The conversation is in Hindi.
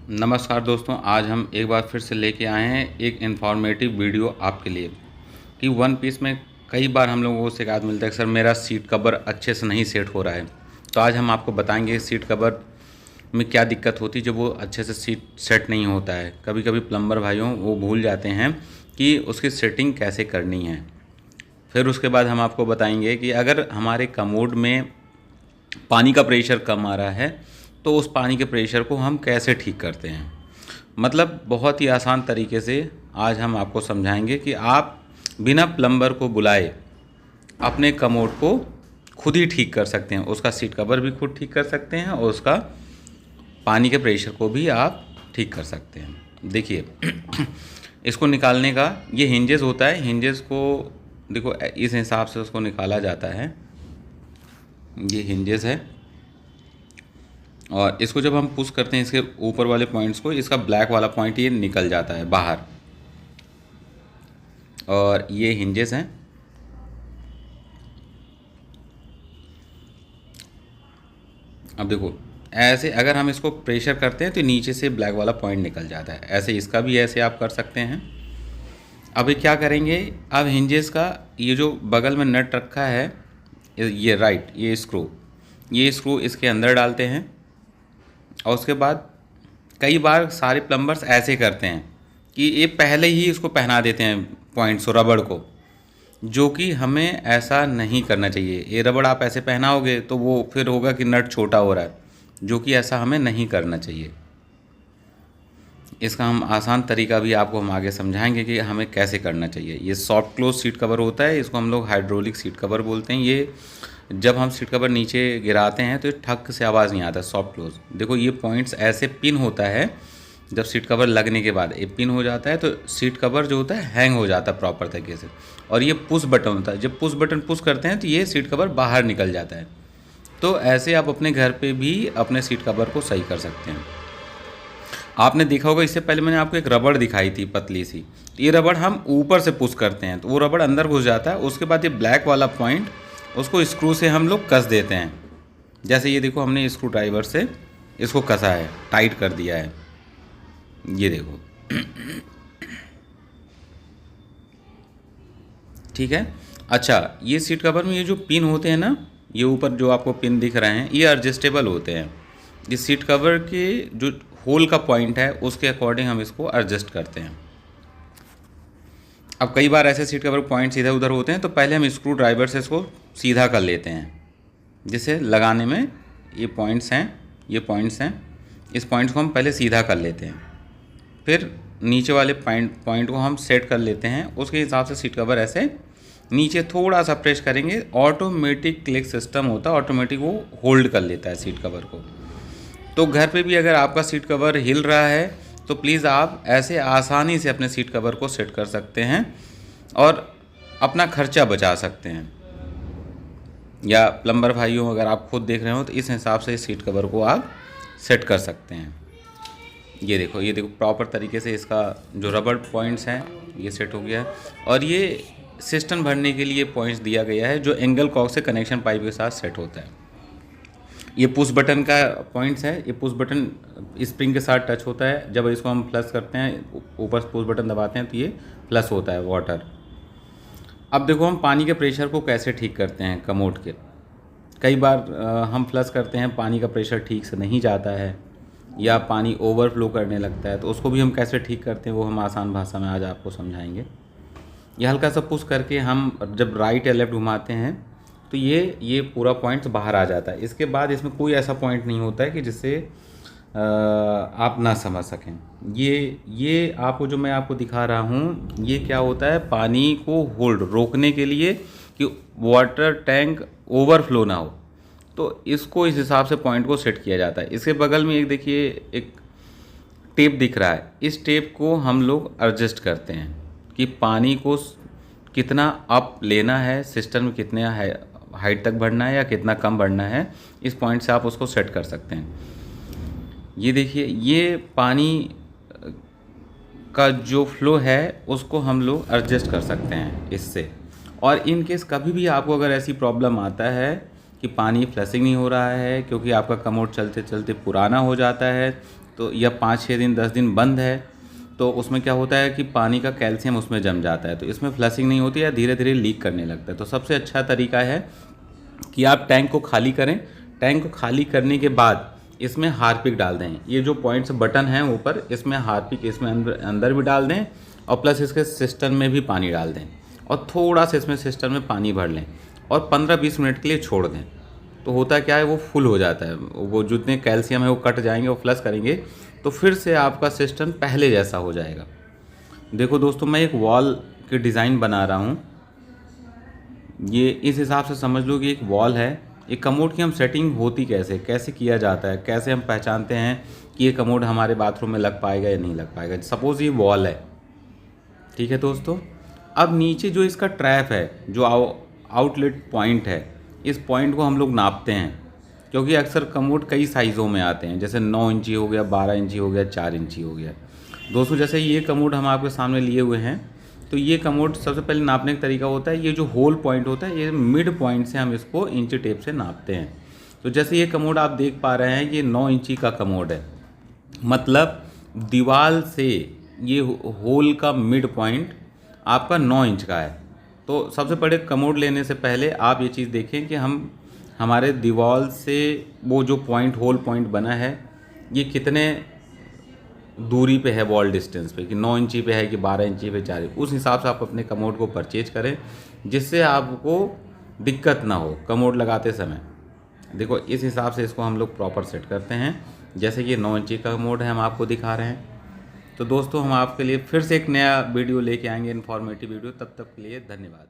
नमस्कार दोस्तों, आज हम एक बार फिर से लेके आए हैं एक इन्फॉर्मेटिव वीडियो आपके लिए कि वन पीस में कई बार हम लोगों को शिकायत मिलता है कि सर मेरा सीट कवर अच्छे से नहीं सेट हो रहा है। तो आज हम आपको बताएंगे सीट कवर में क्या दिक्कत होती है जब वो अच्छे से सीट सेट नहीं होता है। कभी कभी प्लम्बर भाइयों वो भूल जाते हैं कि उसकी सेटिंग कैसे करनी है। फिर उसके बाद हम आपको बताएंगे कि अगर हमारे कमोड में पानी का प्रेशर कम आ रहा है तो उस पानी के प्रेशर को हम कैसे ठीक करते हैं। मतलब बहुत ही आसान तरीके से आज हम आपको समझाएंगे कि आप बिना प्लम्बर को बुलाए अपने कमोड को खुद ही ठीक कर सकते हैं। उसका सीट कवर भी खुद ठीक कर सकते हैं और उसका पानी के प्रेशर को भी आप ठीक कर सकते हैं। देखिए इसको निकालने का ये हिंजेस होता है। हिंजेस को देखो इस हिसाब से उसको निकाला जाता है। ये हिंजेस है और इसको जब हम पुश करते हैं इसके ऊपर वाले पॉइंट्स को, इसका ब्लैक वाला पॉइंट ये निकल जाता है बाहर और ये हिंजेस हैं। अब देखो ऐसे अगर हम इसको प्रेशर करते हैं तो नीचे से ब्लैक वाला पॉइंट निकल जाता है। ऐसे इसका भी ऐसे आप कर सकते हैं। अभी क्या करेंगे, अब हिंजेस का ये जो बगल में नट रखा है ये राइट, ये स्क्रू इसके अंदर डालते हैं और उसके बाद कई बार सारे प्लम्बर्स ऐसे करते हैं कि ये पहले ही इसको पहना देते हैं पॉइंट्स रबड़ को, जो कि हमें ऐसा नहीं करना चाहिए। ये रबड़ आप ऐसे पहनाओगे तो वो फिर होगा कि नट छोटा हो रहा है, जो कि ऐसा हमें नहीं करना चाहिए। इसका हम आसान तरीका भी आपको हम आगे समझाएंगे कि हमें कैसे करना चाहिए। ये सॉफ्ट क्लोज सीट कवर होता है, इसको हम लोग हाइड्रोलिक सीट कवर बोलते हैं। ये जब हम सीट कवर नीचे गिराते हैं तो ये ठक से आवाज़ नहीं आता, सॉफ्ट क्लोज। देखो ये पॉइंट्स ऐसे पिन होता है, जब सीट कवर लगने के बाद ये पिन हो जाता है तो सीट कवर जो होता है हैंग हो जाता है प्रॉपर तरीके से। और ये पुश बटन होता है, जब पुश बटन पुश करते हैं तो ये सीट कवर बाहर निकल जाता है। तो ऐसे आप अपने घर पे भी अपने सीट कवर को सही कर सकते हैं। आपने देखा होगा, इससे पहले मैंने आपको एक रबड़ दिखाई थी पतली सी। ये रबड़ हम ऊपर से पुश करते हैं तो वो रबड़ अंदर घुस जाता है। उसके बाद ये ब्लैक वाला पॉइंट उसको स्क्रू से हम लोग कस देते हैं। जैसे ये देखो हमने स्क्रू ड्राइवर से इसको कसा है, टाइट कर दिया है। ये देखो ठीक है। अच्छा, ये सीट कवर में ये जो पिन होते हैं ना, ये ऊपर जो आपको पिन दिख रहे हैं ये एडजस्टेबल होते हैं। इस सीट कवर के जो होल का पॉइंट है उसके अकॉर्डिंग हम इसको एडजस्ट करते हैं। अब कई बार ऐसे सीट कवर पॉइंट्स इधर उधर होते हैं तो पहले हम स्क्रू ड्राइवर से इसको सीधा कर लेते हैं, जिसे लगाने में ये पॉइंट्स हैं, इस पॉइंट्स को हम पहले सीधा कर लेते हैं। फिर नीचे वाले पॉइंट को हम सेट कर लेते हैं। उसके हिसाब से सीट कवर ऐसे नीचे थोड़ा सा प्रेस करेंगे, ऑटोमेटिक क्लिक सिस्टम होता है, ऑटोमेटिक वो होल्ड कर लेता है सीट कवर को। तो घर पे भी अगर आपका सीट कवर हिल रहा है तो प्लीज़ आप ऐसे आसानी से अपने सीट कवर को सेट कर सकते हैं और अपना खर्चा बचा सकते हैं। या प्लम्बर भाइयों अगर आप खुद देख रहे हो तो इस हिसाब से इस सीट कवर को आप सेट कर सकते हैं। ये देखो प्रॉपर तरीके से इसका जो रबड़ पॉइंट्स हैं ये सेट हो गया है। और ये सिस्टम भरने के लिए पॉइंट्स दिया गया है जो एंगल कॉक से कनेक्शन पाइप के साथ सेट होता है। ये पुश बटन का पॉइंट्स है। ये पुश बटन स्प्रिंग के साथ टच होता है। जब इसको हम प्लस करते हैं, ऊपर पुश बटन दबाते हैं तो ये प्लस होता है वाटर। अब देखो हम पानी के प्रेशर को कैसे ठीक करते हैं कमोड के। कई बार हम प्लस करते हैं, पानी का प्रेशर ठीक से नहीं जाता है या पानी ओवरफ्लो करने लगता है, तो उसको भी हम कैसे ठीक करते हैं वो हम आसान भाषा में आज आपको समझाएंगे। ये हल्का सा पुश करके हम जब राइट या लेफ़्ट घुमाते हैं तो ये पूरा पॉइंट बाहर आ जाता है। इसके बाद इसमें कोई ऐसा पॉइंट नहीं होता है कि जिससे आप ना समझ सकें। ये आपको जो मैं आपको दिखा रहा हूँ ये क्या होता है, पानी को होल्ड रोकने के लिए कि वाटर टैंक ओवरफ्लो ना हो। तो इसको इस हिसाब से पॉइंट को सेट किया जाता है। इसके बगल में एक देखिए एक टेप दिख रहा है। इस टेप को हम लोग एडजस्ट करते हैं कि पानी को कितना अप लेना है, सिस्टम में कितने हाइट तक बढ़ना है या कितना कम बढ़ना है। इस पॉइंट से आप उसको सेट कर सकते हैं। ये देखिए ये पानी का जो फ्लो है उसको हम लोग एडजस्ट कर सकते हैं इससे। और इन केस कभी भी आपको अगर ऐसी प्रॉब्लम आता है कि पानी फ्लशिंग नहीं हो रहा है क्योंकि आपका कमोड चलते चलते पुराना हो जाता है, तो या 5-6 दिन 10 दिन बंद है तो उसमें क्या होता है कि पानी का कैल्शियम उसमें जम जाता है, तो इसमें फ्लशिंग नहीं होती है, धीरे धीरे लीक करने लगता है। तो सबसे अच्छा तरीका है कि आप टैंक को खाली करें। टैंक को खाली करने के बाद इसमें हार्पिक डाल दें। ये जो पॉइंट्स बटन हैं ऊपर, इसमें हार्पिक इसमें अंदर भी डाल दें और प्लस इसके सिस्टम में भी पानी डाल दें और थोड़ा सा इसमें सिस्टम में पानी भर लें और 15-20 मिनट के लिए छोड़ दें। तो होता क्या है, वो फुल हो जाता है, वो जितने कैल्शियम है वो कट जाएंगे, वो फ्लश करेंगे तो फिर से आपका सिस्टम पहले जैसा हो जाएगा। देखो दोस्तों, मैं एक वॉल की डिज़ाइन बना रहा हूँ। ये इस हिसाब से समझ लो कि एक वॉल है। एक कमोड की हम सेटिंग होती कैसे किया जाता है, कैसे हम पहचानते हैं कि ये कमोड हमारे बाथरूम में लग पाएगा या नहीं लग पाएगा। सपोज़ ये वॉल है, ठीक है दोस्तों। अब नीचे जो इसका ट्रैप है, जो आउटलेट पॉइंट है, इस पॉइंट को हम लोग नापते हैं, क्योंकि अक्सर कमोड कई साइज़ों में आते हैं, जैसे 9 इंची हो गया, 12 इंची हो गया, 4 इंची हो गया। दोस्तों जैसे ये कमोड हम आपके सामने लिए हुए हैं, तो ये कमोड सबसे पहले नापने का तरीका होता है, ये जो होल पॉइंट होता है, ये मिड पॉइंट से हम इसको इंची टेप से नापते हैं। तो जैसे ये कमोड आप देख पा रहे हैं, ये 9 इंची का कमोड है, मतलब दीवार से ये होल का मिड पॉइंट आपका 9 इंच का है। तो सबसे पहले कमोड लेने से पहले आप ये चीज़ देखें कि हमारे दीवार से वो जो पॉइंट, होल पॉइंट बना है, ये कितने दूरी पे है वॉल डिस्टेंस पे, कि 9 इंची पे है कि 12 इंची पे, 4 उस हिसाब से आप अपने कमोड को परचेज करें, जिससे आपको दिक्कत ना हो कमोड लगाते समय। देखो इस हिसाब से इसको हम लोग प्रॉपर सेट करते हैं, जैसे कि 9 इंची का कमोड है हम आपको दिखा रहे हैं। तो दोस्तों हम आपके लिए फिर से एक नया वीडियो लेके आएंगे, इन्फॉर्मेटिव वीडियो। तब तक के लिए धन्यवाद।